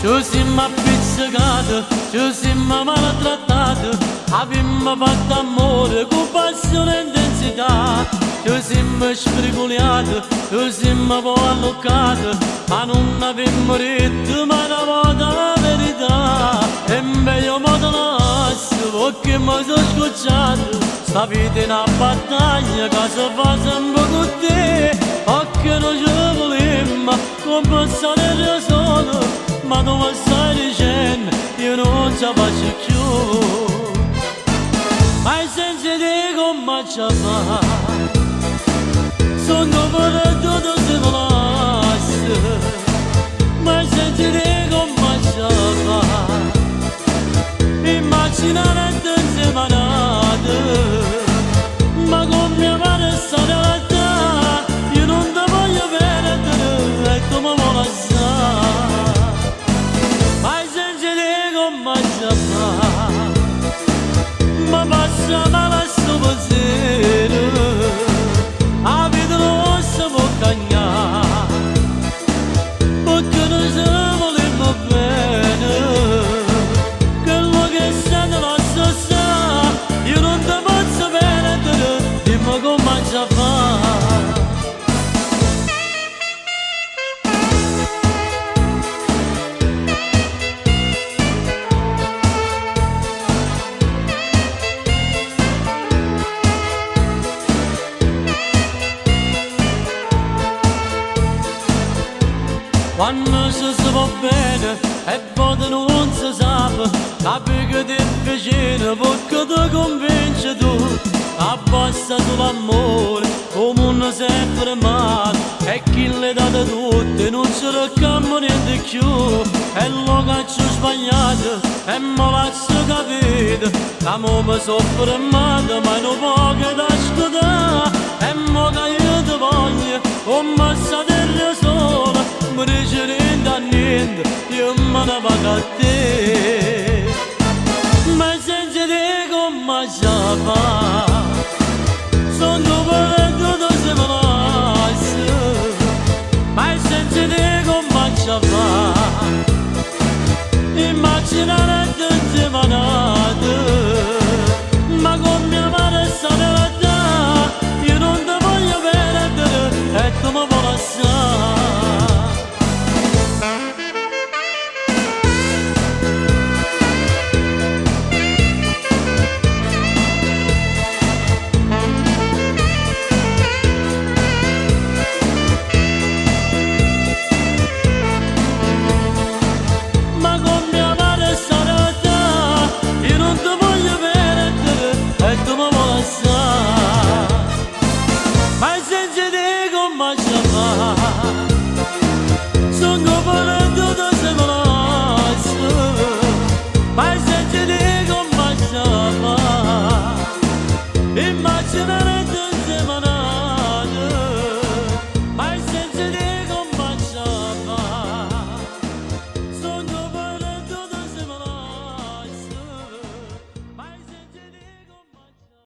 ci siamo appizzicati, ci siamo maltrattati, abbiamo fatto amore con passione e intensità, ci siamo sfrigoliati, ci siamo poi alloccati, ma non abbiamo detto mai una volta la verità. E meglio modo nostro, perché mi sono scocciato, sta vita è una battaglia che si fa sempre con te, perché non ci volemmo compensare solo, ma dove stai dicendo io non ce la faccio più, ma senza te come ce la fa, sono per tutto se volasse, ma senza te come ce la fa, immaginare insieme a nate, ma con mia madre sta realtà, io non ti voglio perdere, e tu mi vuoi lasciare, ma senza te come ce la fa, ma passa male sto pensiero, la vita non si può cagnare, perché noi se vogliamo bene. Io non ti posso perdere, dimmi come ci fa. Quando si va bene e poi non si sa, capi che ti è vicino perché ti convinci tu, abbassa sull'amore come un sempre male, e chi le date tutte non ci ricammo niente più, e lo caccio sbagliato e me lascio capire, che mo mi soffre male ma non può che da scudare, e mo che io ti voglio come sta terra sola, mi dice niente a niente, io me ne vado a te, ma senza te come ce la fa, sono per tutto se me lascia, ma senza te come ce la fa, immaginare insieme a nate, ma con mia madre sta realtà, io non ti voglio perdere, e tu mi vuoi lasciare. Ma senza te